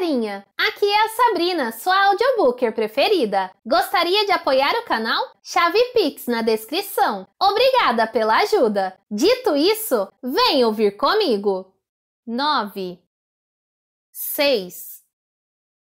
galerinha! Aqui é a Sabrina, sua audiobooker preferida. Gostaria de apoiar o canal? Chave Pix na descrição. Obrigada pela ajuda. Dito isso, vem ouvir comigo. 9. 6.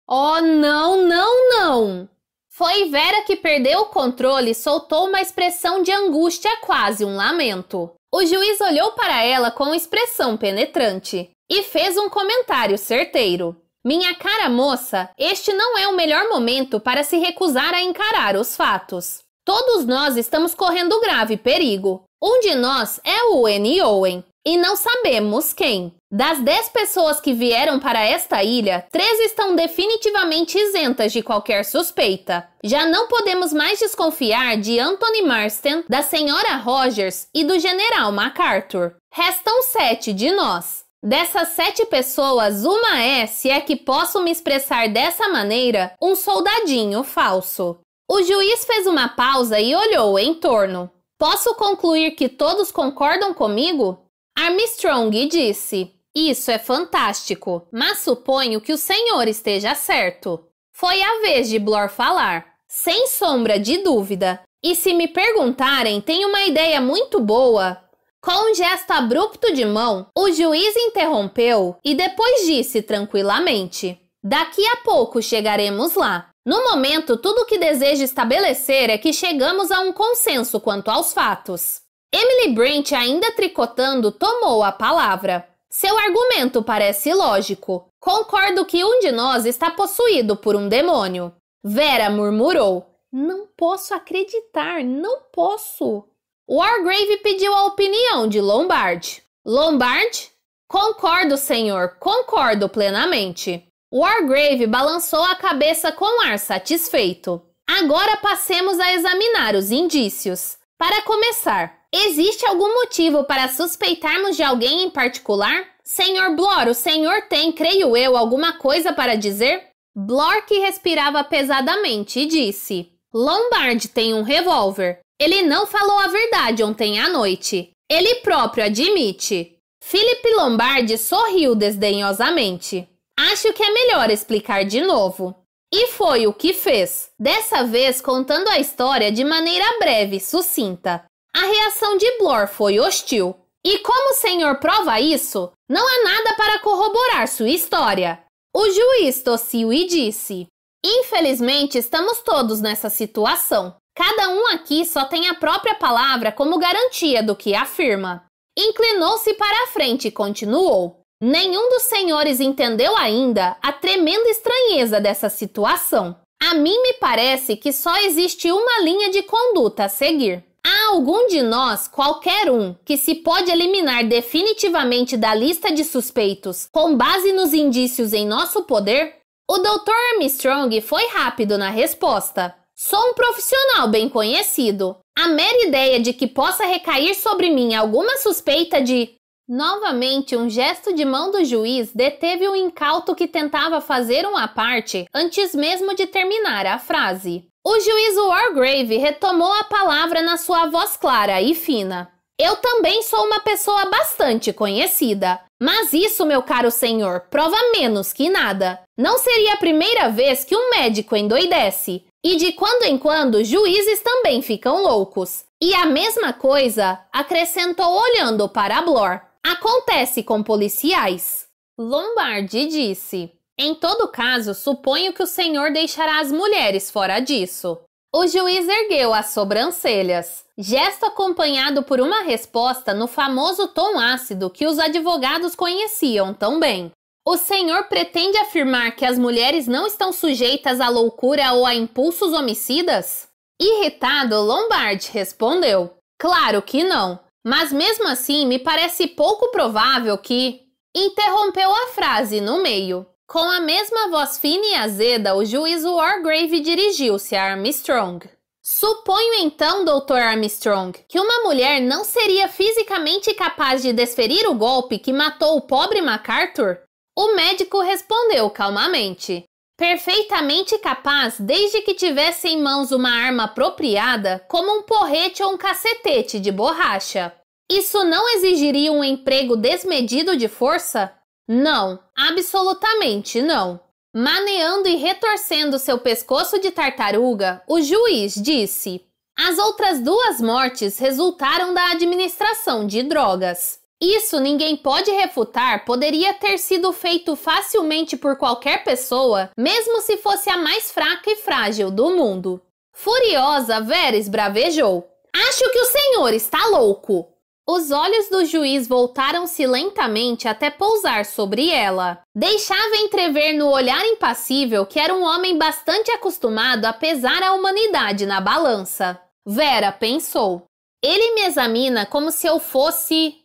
Oh, não! Foi Vera que perdeu o controle e soltou uma expressão de angústia, quase um lamento. O juiz olhou para ela com expressão penetrante e fez um comentário certeiro. Minha cara moça, este não é o melhor momento para se recusar a encarar os fatos. Todos nós estamos correndo grave perigo. Um de nós é o N. Owen, e não sabemos quem. Das 10 pessoas que vieram para esta ilha, 3 estão definitivamente isentas de qualquer suspeita. Já não podemos mais desconfiar de Anthony Marston, da senhora Rogers e do general MacArthur. Restam 7 de nós. Dessas 7 pessoas, uma é, se é que posso me expressar dessa maneira, um soldadinho falso. O juiz fez uma pausa e olhou em torno. Posso concluir que todos concordam comigo? Armstrong disse, isso é fantástico, mas suponho que o senhor esteja certo. Foi a vez de Blor falar, sem sombra de dúvida. E se me perguntarem, tenho uma ideia muito boa. Com um gesto abrupto de mão, o juiz interrompeu e depois disse tranquilamente, daqui a pouco chegaremos lá. No momento, tudo o que desejo estabelecer é que chegamos a um consenso quanto aos fatos. Emily Brent, ainda tricotando, tomou a palavra. Seu argumento parece lógico. Concordo que um de nós está possuído por um demônio. Vera murmurou. Não posso acreditar, não posso. Wargrave pediu a opinião de Lombard. Lombard? Concordo, senhor, concordo plenamente. Wargrave balançou a cabeça com ar satisfeito. Agora passemos a examinar os indícios. Para começar, existe algum motivo para suspeitarmos de alguém em particular? Senhor Blor, o senhor tem, creio eu, alguma coisa para dizer? Blor, que respirava pesadamente, disse: Lombard tem um revólver. Ele não falou a verdade ontem à noite. Ele próprio admite. Philip Lombard sorriu desdenhosamente. Acho que é melhor explicar de novo. E foi o que fez, dessa vez contando a história de maneira breve e sucinta. A reação de Blor foi hostil. E como o senhor prova isso, não há nada para corroborar sua história. O juiz tossiu e disse, infelizmente estamos todos nessa situação. Cada um aqui só tem a própria palavra como garantia do que afirma. Inclinou-se para a frente e continuou. Nenhum dos senhores entendeu ainda a tremenda estranheza dessa situação. A mim me parece que só existe uma linha de conduta a seguir. Há algum de nós, qualquer um, que se pode eliminar definitivamente da lista de suspeitos com base nos indícios em nosso poder? O Dr. Armstrong foi rápido na resposta. Sou um profissional bem conhecido. A mera ideia de que possa recair sobre mim alguma suspeita de... Novamente, um gesto de mão do juiz deteve o incauto que tentava fazer à parte antes mesmo de terminar a frase. O juiz Wargrave retomou a palavra na sua voz clara e fina. Eu também sou uma pessoa bastante conhecida. Mas isso, meu caro senhor, prova menos que nada. Não seria a primeira vez que um médico endoidece. E de quando em quando, juízes também ficam loucos. E a mesma coisa, acrescentou olhando para Blor, acontece com policiais. Lombard disse, em todo caso, suponho que o senhor deixará as mulheres fora disso. O juiz ergueu as sobrancelhas, gesto acompanhado por uma resposta no famoso tom ácido que os advogados conheciam tão bem. O senhor pretende afirmar que as mulheres não estão sujeitas à loucura ou a impulsos homicidas? Irritado, Lombard respondeu, claro que não, mas mesmo assim me parece pouco provável que... Interrompeu a frase no meio. Com a mesma voz fina e azeda, o juiz Wargrave dirigiu-se a Armstrong. Suponho então, Dr. Armstrong, que uma mulher não seria fisicamente capaz de desferir o golpe que matou o pobre MacArthur? O médico respondeu calmamente. Perfeitamente capaz desde que tivesse em mãos uma arma apropriada, como um porrete ou um cacetete de borracha. Isso não exigiria um emprego desmedido de força? Não, absolutamente não. Maneando e retorcendo seu pescoço de tartaruga, o juiz disse: as outras 2 mortes resultaram da administração de drogas. Isso ninguém pode refutar, poderia ter sido feito facilmente por qualquer pessoa, mesmo se fosse a mais fraca e frágil do mundo. Furiosa, Vera esbravejou: acho que o senhor está louco! Os olhos do juiz voltaram-se lentamente até pousar sobre ela. Deixava entrever no olhar impassível que era um homem bastante acostumado a pesar a humanidade na balança. Vera pensou: ele me examina como se eu fosse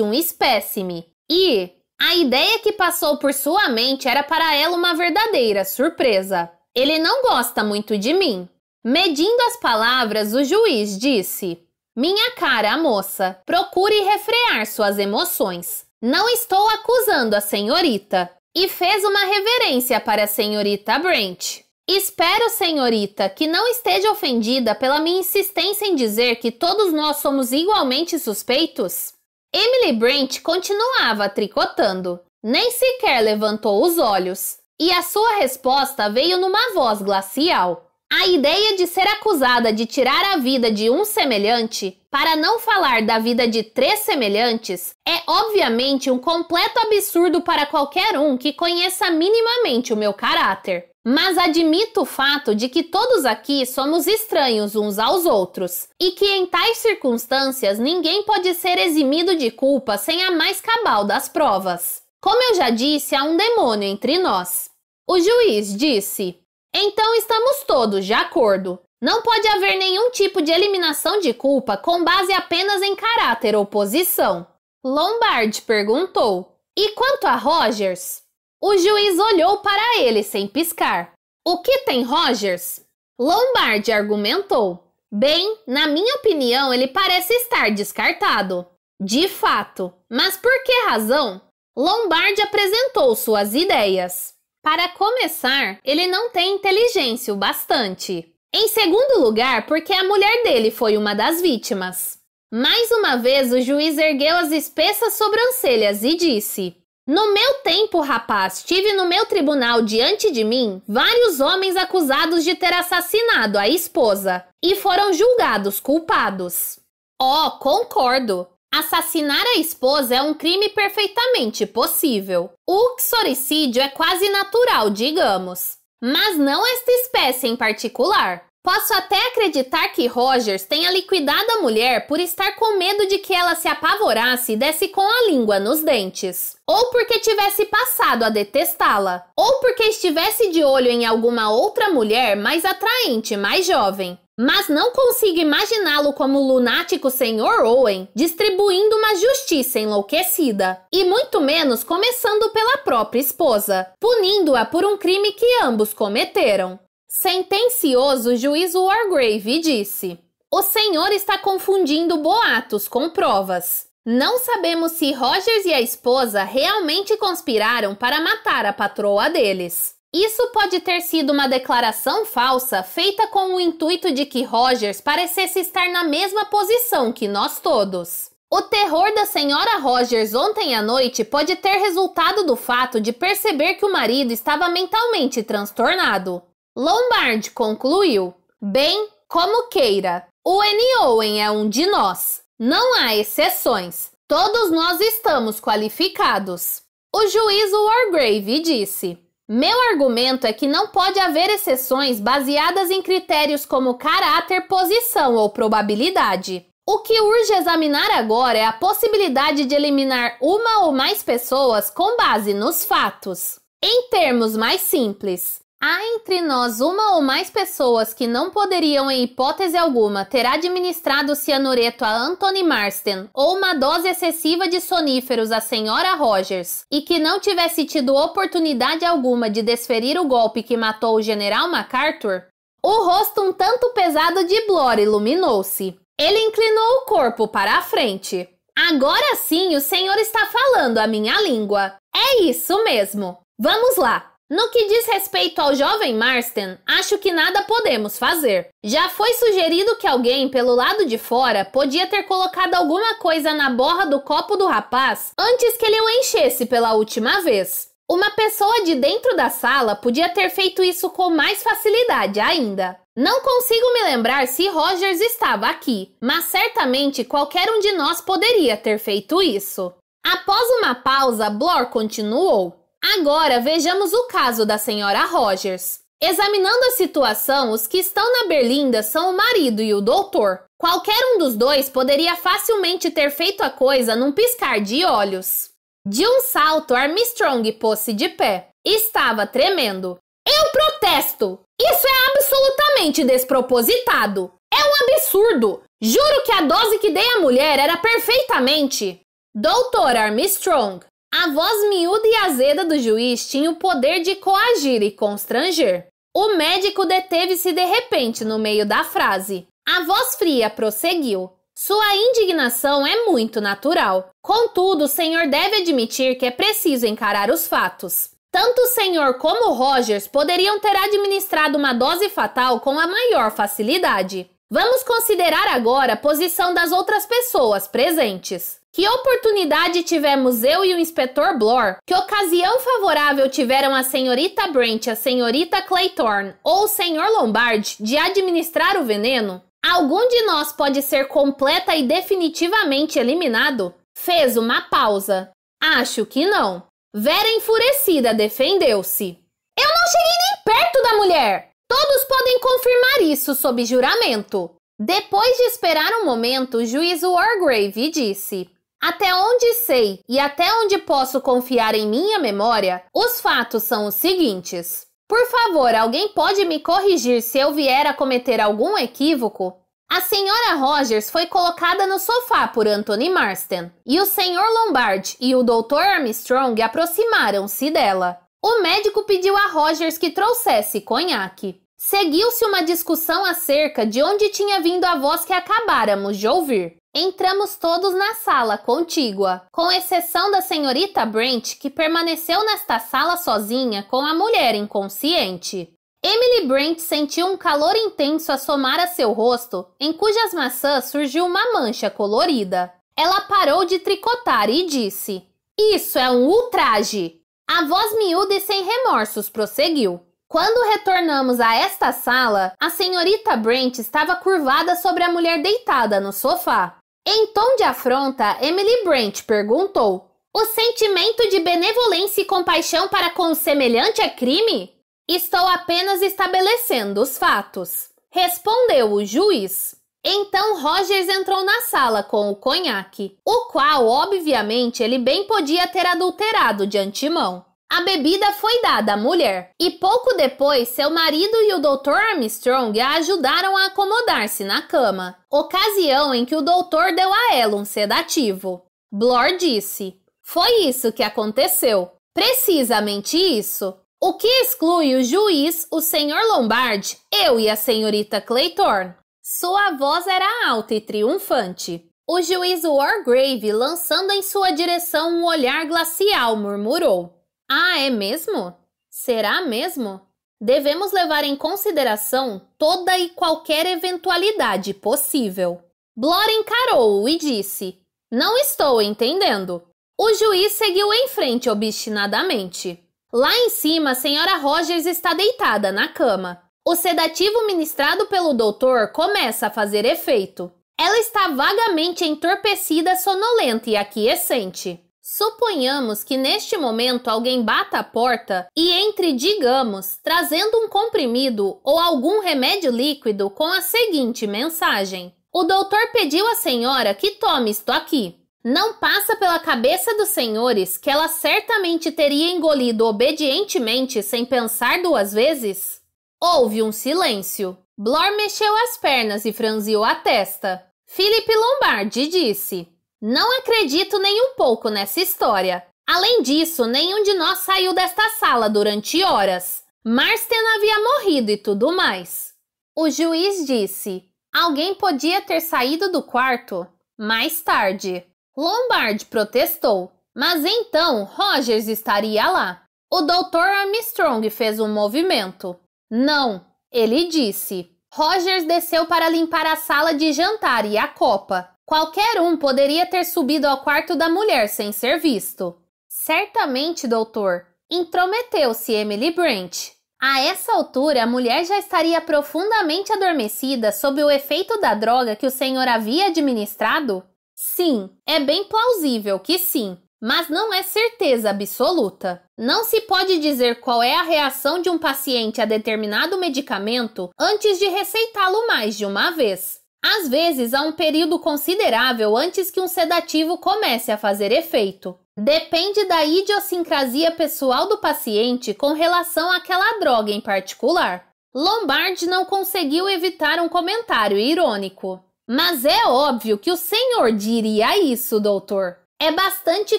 um espécime. E a ideia que passou por sua mente era para ela uma verdadeira surpresa. Ele não gosta muito de mim. Medindo as palavras, o juiz disse: minha cara, moça, procure refrear suas emoções. Não estou acusando a senhorita. E fez uma reverência para a senhorita Brent. Espero, senhorita, que não esteja ofendida pela minha insistência em dizer que todos nós somos igualmente suspeitos. Emily Brent continuava tricotando. Nem sequer levantou os olhos. E a sua resposta veio numa voz glacial. A ideia de ser acusada de tirar a vida de um semelhante, para não falar da vida de 3 semelhantes, é obviamente um completo absurdo para qualquer um que conheça minimamente o meu caráter. Mas admito o fato de que todos aqui somos estranhos uns aos outros, e que em tais circunstâncias ninguém pode ser eximido de culpa sem a mais cabal das provas. Como eu já disse, há um demônio entre nós. O juiz disse: então estamos todos de acordo. Não pode haver nenhum tipo de eliminação de culpa com base apenas em caráter ou posição. Lombard perguntou: e quanto a Rogers? O juiz olhou para ele sem piscar. O que tem Rogers? Lombard argumentou: bem, na minha opinião, ele parece estar descartado. De fato. Mas por que razão? Lombard apresentou suas ideias. Para começar, ele não tem inteligência o bastante. Em segundo lugar, porque a mulher dele foi uma das vítimas. Mais uma vez, o juiz ergueu as espessas sobrancelhas e disse: no meu tempo, rapaz, tive no meu tribunal diante de mim vários homens acusados de ter assassinado a esposa e foram julgados culpados. Oh, concordo. Assassinar a esposa é um crime perfeitamente possível. O uxoricídio é quase natural, digamos. Mas não esta espécie em particular. Posso até acreditar que Rogers tenha liquidado a mulher por estar com medo de que ela se apavorasse e desse com a língua nos dentes. Ou porque tivesse passado a detestá-la. Ou porque estivesse de olho em alguma outra mulher mais atraente, mais jovem. Mas não consigo imaginá-lo como o lunático Sr. Owen distribuindo uma justiça enlouquecida. E muito menos começando pela própria esposa, punindo-a por um crime que ambos cometeram. Sentencioso, o juiz Wargrave disse: o senhor está confundindo boatos com provas. Não sabemos se Rogers e a esposa realmente conspiraram para matar a patroa deles. Isso pode ter sido uma declaração falsa feita com o intuito de que Rogers parecesse estar na mesma posição que nós todos. O terror da senhora Rogers ontem à noite pode ter resultado do fato de perceber que o marido estava mentalmente transtornado. Lombard concluiu: bem, como queira, o N. Owen é um de nós. Não há exceções. Todos nós estamos qualificados. O juiz Wargrave disse: meu argumento é que não pode haver exceções baseadas em critérios como caráter, posição ou probabilidade. O que urge examinar agora é a possibilidade de eliminar uma ou mais pessoas com base nos fatos. Em termos mais simples, há entre nós uma ou mais pessoas que não poderiam, em hipótese alguma, ter administrado cianureto a Anthony Marsden ou uma dose excessiva de soníferos à senhora Rogers e que não tivesse tido oportunidade alguma de desferir o golpe que matou o general MacArthur? O rosto um tanto pesado de Blore iluminou-se. Ele inclinou o corpo para a frente. Agora sim o senhor está falando a minha língua. É isso mesmo. Vamos lá. No que diz respeito ao jovem Marsden, acho que nada podemos fazer. Já foi sugerido que alguém pelo lado de fora podia ter colocado alguma coisa na borra do copo do rapaz antes que ele o enchesse pela última vez. Uma pessoa de dentro da sala podia ter feito isso com mais facilidade ainda. Não consigo me lembrar se Rogers estava aqui, mas certamente qualquer um de nós poderia ter feito isso. Após uma pausa, Blor continuou. Agora vejamos o caso da senhora Rogers. Examinando a situação, os que estão na berlinda são o marido e o doutor. Qualquer um dos dois poderia facilmente ter feito a coisa num piscar de olhos. De um salto, Armstrong pôs-se de pé. Estava tremendo. Eu protesto! Isso é absolutamente despropositado! É um absurdo! Juro que a dose que dei à mulher era perfeitamente... Doutor Armstrong, a voz miúda e azeda do juiz tinha o poder de coagir e constranger. O médico deteve-se de repente no meio da frase. A voz fria prosseguiu. Sua indignação é muito natural. Contudo, o senhor deve admitir que é preciso encarar os fatos. Tanto o senhor como o Rogers poderiam ter administrado uma dose fatal com a maior facilidade. Vamos considerar agora a posição das outras pessoas presentes. Que oportunidade tivemos eu e o inspetor Blor? Que ocasião favorável tiveram a senhorita Brent, a senhorita Claythorne ou o senhor Lombard de administrar o veneno? Algum de nós pode ser completa e definitivamente eliminado? Fez uma pausa. Acho que não. Vera enfurecida defendeu-se. Eu não cheguei nem perto da mulher! Todos podem confirmar isso sob juramento. Depois de esperar um momento, o juiz Wargrave disse: até onde sei e até onde posso confiar em minha memória, os fatos são os seguintes. Por favor, alguém pode me corrigir se eu vier a cometer algum equívoco? A senhora Rogers foi colocada no sofá por Anthony Marston, e o senhor Lombard e o Dr. Armstrong aproximaram-se dela. O médico pediu a Rogers que trouxesse conhaque. Seguiu-se uma discussão acerca de onde tinha vindo a voz que acabáramos de ouvir. Entramos todos na sala contígua, com exceção da senhorita Brent, que permaneceu nesta sala sozinha com a mulher inconsciente. Emily Brent sentiu um calor intenso assomar a seu rosto, em cujas maçãs surgiu uma mancha colorida. Ela parou de tricotar e disse: isso é um ultraje! A voz miúda e sem remorsos prosseguiu. Quando retornamos a esta sala, a senhorita Brent estava curvada sobre a mulher deitada no sofá. Em tom de afronta, Emily Brent perguntou: o sentimento de benevolência e compaixão para com o semelhante é crime? Estou apenas estabelecendo os fatos, respondeu o juiz. Então Rogers entrou na sala com o conhaque, o qual, obviamente, ele bem podia ter adulterado de antemão. A bebida foi dada à mulher, e pouco depois seu marido e o Dr. Armstrong a ajudaram a acomodar-se na cama, ocasião em que o doutor deu a ela um sedativo. Blor disse: foi isso que aconteceu, precisamente isso. O que exclui o juiz, o Sr. Lombard, eu e a senhorita Claythorne. Sua voz era alta e triunfante. O juiz Wargrave, lançando em sua direção um olhar glacial, murmurou: ah, é mesmo? Será mesmo? Devemos levar em consideração toda e qualquer eventualidade possível. Blor encarou-o e disse: não estou entendendo. O juiz seguiu em frente obstinadamente. Lá em cima, a senhora Rogers está deitada na cama. O sedativo ministrado pelo doutor começa a fazer efeito. Ela está vagamente entorpecida, sonolenta e aquiescente. Suponhamos que neste momento alguém bata a porta e entre, digamos, trazendo um comprimido ou algum remédio líquido com a seguinte mensagem: o doutor pediu à senhora que tome isto aqui. Não passa pela cabeça dos senhores que ela certamente teria engolido obedientemente sem pensar duas vezes? Houve um silêncio. Blor mexeu as pernas e franziu a testa. Philip Lombard disse: não acredito nem um pouco nessa história. Além disso, nenhum de nós saiu desta sala durante horas. Marston havia morrido e tudo mais. O juiz disse: alguém podia ter saído do quarto mais tarde. Lombard protestou: mas então Rogers estaria lá. O Dr. Armstrong fez um movimento. Não, ele disse. Rogers desceu para limpar a sala de jantar e a copa. Qualquer um poderia ter subido ao quarto da mulher sem ser visto. Certamente, doutor. Intrometeu-se Emily Brent. A essa altura, a mulher já estaria profundamente adormecida sob o efeito da droga que o senhor havia administrado? Sim, é bem plausível que sim, mas não é certeza absoluta. Não se pode dizer qual é a reação de um paciente a determinado medicamento antes de receitá-lo mais de uma vez. Às vezes, há um período considerável antes que um sedativo comece a fazer efeito. Depende da idiosincrasia pessoal do paciente com relação àquela droga em particular. Lombard não conseguiu evitar um comentário irônico. Mas é óbvio que o senhor diria isso, doutor. É bastante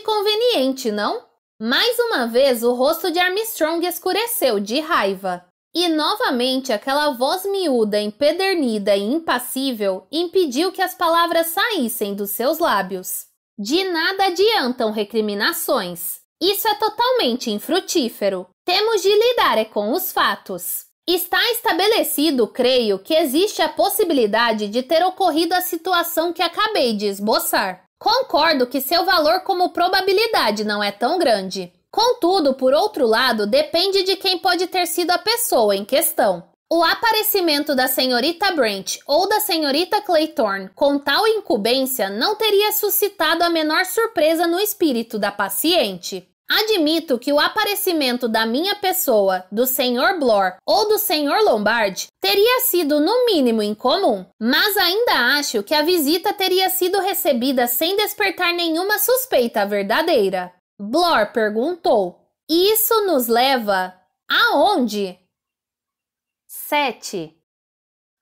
conveniente, não? Mais uma vez, o rosto de Armstrong escureceu de raiva. E novamente aquela voz miúda, empedernida e impassível impediu que as palavras saíssem dos seus lábios. De nada adiantam recriminações. Isso é totalmente infrutífero. Temos de lidar com os fatos. Está estabelecido, creio, que existe a possibilidade de ter ocorrido a situação que acabei de esboçar. Concordo que seu valor como probabilidade não é tão grande. Contudo, por outro lado, depende de quem pode ter sido a pessoa em questão. O aparecimento da senhorita Brent ou da senhorita Claythorne com tal incumbência não teria suscitado a menor surpresa no espírito da paciente. Admito que o aparecimento da minha pessoa, do Sr. Blore ou do Sr. Lombard teria sido no mínimo incomum, mas ainda acho que a visita teria sido recebida sem despertar nenhuma suspeita verdadeira. Blore perguntou. Isso nos leva aonde? 7.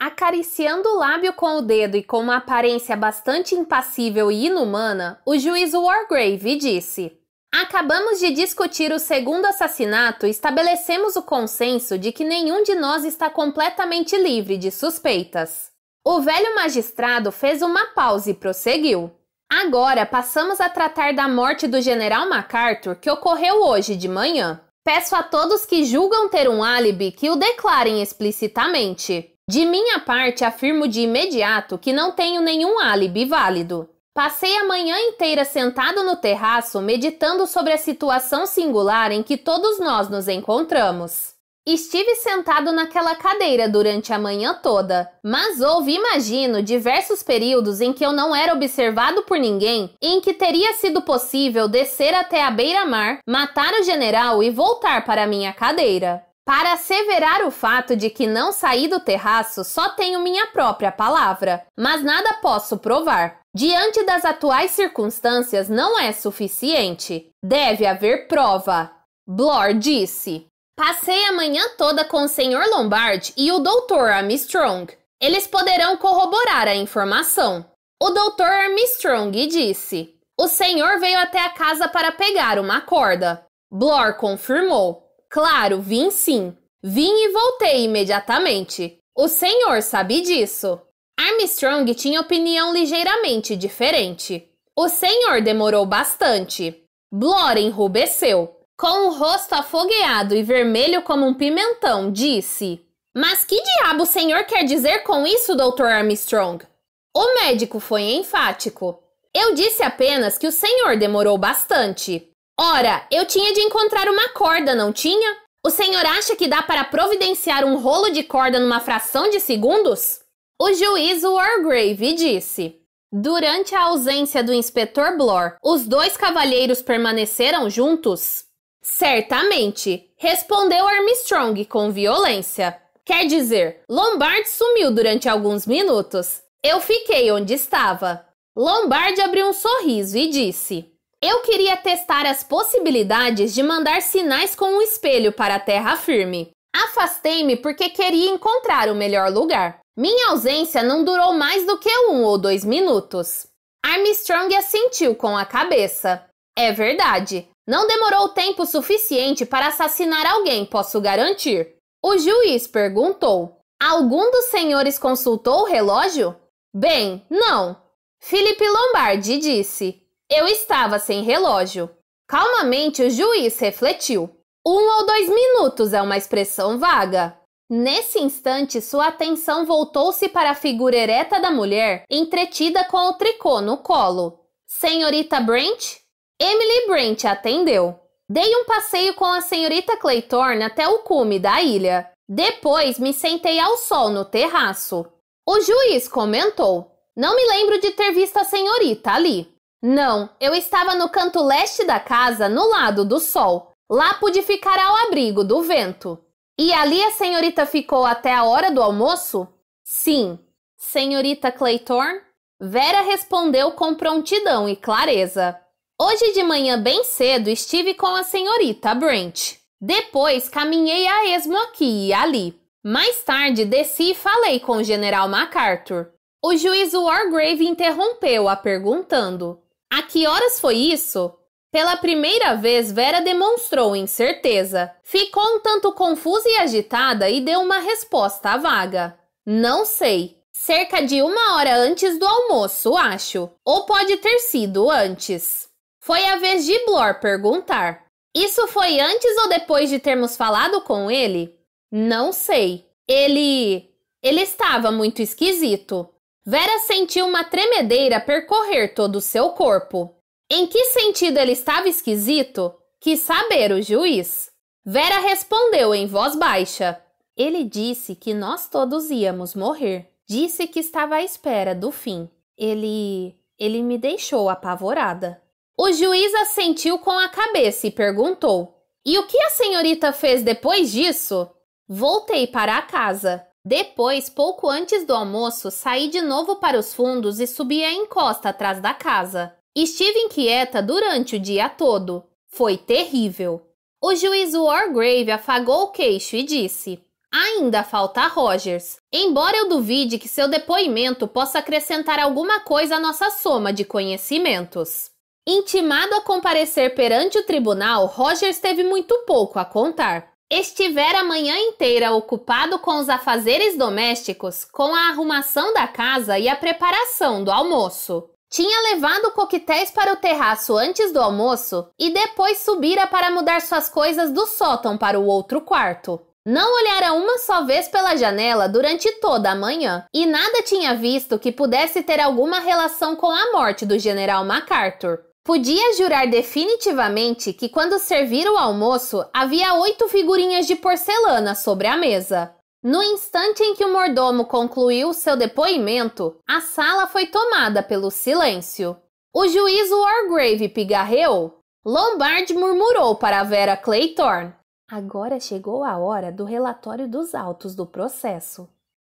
Acariciando o lábio com o dedo e com uma aparência bastante impassível e inumana, o juiz Wargrave disse: acabamos de discutir o segundo assassinato e estabelecemos o consenso de que nenhum de nós está completamente livre de suspeitas. O velho magistrado fez uma pausa e prosseguiu. Agora passamos a tratar da morte do general MacArthur que ocorreu hoje de manhã. Peço a todos que julgam ter um álibi que o declarem explicitamente. De minha parte, afirmo de imediato que não tenho nenhum álibi válido. Passei a manhã inteira sentado no terraço meditando sobre a situação singular em que todos nós nos encontramos. Estive sentado naquela cadeira durante a manhã toda, mas houve, imagino, diversos períodos em que eu não era observado por ninguém e em que teria sido possível descer até a beira-mar, matar o general e voltar para minha cadeira. Para asseverar o fato de que não saí do terraço, só tenho minha própria palavra, mas nada posso provar. Diante das atuais circunstâncias, não é suficiente. Deve haver prova. Blore disse. Passei a manhã toda com o Sr. Lombard e o Dr. Armstrong. Eles poderão corroborar a informação. O Dr. Armstrong disse. O senhor veio até a casa para pegar uma corda. Blore confirmou. Claro, vim sim. Vim e voltei imediatamente. O senhor sabe disso. Armstrong tinha opinião ligeiramente diferente. O senhor demorou bastante. Blore enrubesceu. Com o rosto afogueado e vermelho como um pimentão, disse. Mas que diabo o senhor quer dizer com isso, Dr. Armstrong? O médico foi enfático. Eu disse apenas que o senhor demorou bastante. Ora, eu tinha de encontrar uma corda, não tinha? O senhor acha que dá para providenciar um rolo de corda numa fração de segundos? O juiz Wargrave disse. Durante a ausência do inspetor Blore, os dois cavalheiros permaneceram juntos? Certamente, respondeu Armstrong com violência. Quer dizer, Lombard sumiu durante alguns minutos. Eu fiquei onde estava. Lombard abriu um sorriso e disse. Eu queria testar as possibilidades de mandar sinais com um espelho para a terra firme. Afastei-me porque queria encontrar o melhor lugar. Minha ausência não durou mais do que 1 ou 2 minutos. Armstrong assentiu com a cabeça. É verdade. Não demorou tempo suficiente para assassinar alguém, posso garantir. O juiz perguntou. Algum dos senhores consultou o relógio? Bem, não. Philip Lombard disse. Eu estava sem relógio. Calmamente o juiz refletiu. 1 ou 2 minutos é uma expressão vaga. Nesse instante, sua atenção voltou-se para a figura ereta da mulher, entretida com o tricô no colo. Senhorita Brent? Emily Brent atendeu. Dei um passeio com a senhorita Claytorne até o cume da ilha. Depois me sentei ao sol no terraço. O juiz comentou. Não me lembro de ter visto a senhorita ali. Não, eu estava no canto leste da casa, no lado do sol. Lá pude ficar ao abrigo do vento. E ali a senhorita ficou até a hora do almoço? Sim. Senhorita Claytorne? Vera respondeu com prontidão e clareza. Hoje de manhã bem cedo estive com a senhorita Brent. Depois caminhei a esmo aqui e ali. Mais tarde desci e falei com o general MacArthur. O juiz Wargrave interrompeu-a perguntando. A que horas foi isso? Pela primeira vez, Vera demonstrou incerteza. Ficou um tanto confusa e agitada e deu uma resposta vaga. Não sei. Cerca de 1 hora antes do almoço, acho. Ou pode ter sido antes. Foi a vez de Blor perguntar. Isso foi antes ou depois de termos falado com ele? Não sei. Ele estava muito esquisito. Vera sentiu uma tremedeira percorrer todo o seu corpo. Em que sentido ele estava esquisito? Quis saber o juiz. Vera respondeu em voz baixa. Ele disse que nós todos íamos morrer. Disse que estava à espera do fim. Ele me deixou apavorada. O juiz assentiu com a cabeça e perguntou. E o que a senhorita fez depois disso? Voltei para a casa. Depois, pouco antes do almoço, saí de novo para os fundos e subi a encosta atrás da casa. Estive inquieta durante o dia todo. Foi terrível. O juiz Wargrave afagou o queixo e disse: Ainda falta Rogers. Embora eu duvide que seu depoimento possa acrescentar alguma coisa à nossa soma de conhecimentos. Intimado a comparecer perante o tribunal, Rogers teve muito pouco a contar. Estivera a manhã inteira ocupado com os afazeres domésticos, com a arrumação da casa e a preparação do almoço. Tinha levado coquetéis para o terraço antes do almoço e depois subira para mudar suas coisas do sótão para o outro quarto. Não olhara uma só vez pela janela durante toda a manhã e nada tinha visto que pudesse ter alguma relação com a morte do general MacArthur. Podia jurar definitivamente que quando serviram o almoço, havia 8 figurinhas de porcelana sobre a mesa. No instante em que o mordomo concluiu seu depoimento, a sala foi tomada pelo silêncio. O juiz Wargrave pigarreou. Lombard murmurou para Vera Claytorne. Agora chegou a hora do relatório dos autos do processo.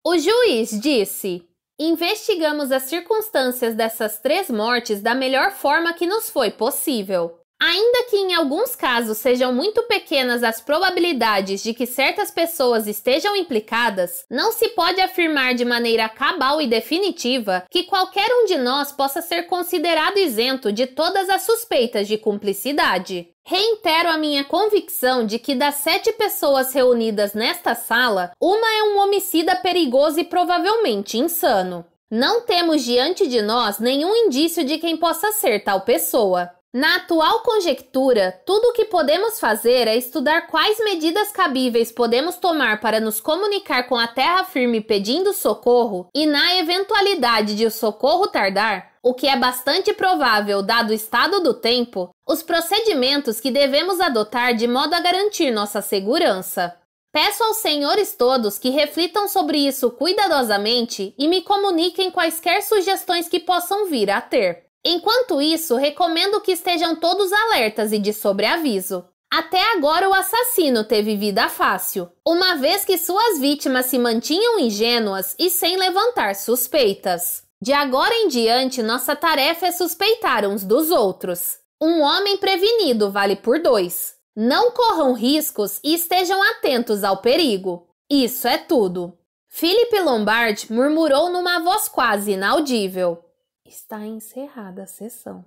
O juiz disse... Investigamos as circunstâncias dessas 3 mortes da melhor forma que nos foi possível. Ainda que em alguns casos sejam muito pequenas as probabilidades de que certas pessoas estejam implicadas, não se pode afirmar de maneira cabal e definitiva que qualquer um de nós possa ser considerado isento de todas as suspeitas de cumplicidade. Reitero a minha convicção de que das 7 pessoas reunidas nesta sala, uma é um homicida perigoso e provavelmente insano. Não temos diante de nós nenhum indício de quem possa ser tal pessoa. Na atual conjectura, tudo o que podemos fazer é estudar quais medidas cabíveis podemos tomar para nos comunicar com a terra firme pedindo socorro e, na eventualidade de o socorro tardar, o que é bastante provável dado o estado do tempo, os procedimentos que devemos adotar de modo a garantir nossa segurança. Peço aos senhores todos que reflitam sobre isso cuidadosamente e me comuniquem quaisquer sugestões que possam vir a ter. Enquanto isso, recomendo que estejam todos alertas e de sobreaviso. Até agora o assassino teve vida fácil, uma vez que suas vítimas se mantinham ingênuas e sem levantar suspeitas. De agora em diante, nossa tarefa é suspeitar uns dos outros. Um homem prevenido vale por 2. Não corram riscos e estejam atentos ao perigo. Isso é tudo. Philip Lombard murmurou numa voz quase inaudível. Está encerrada a sessão.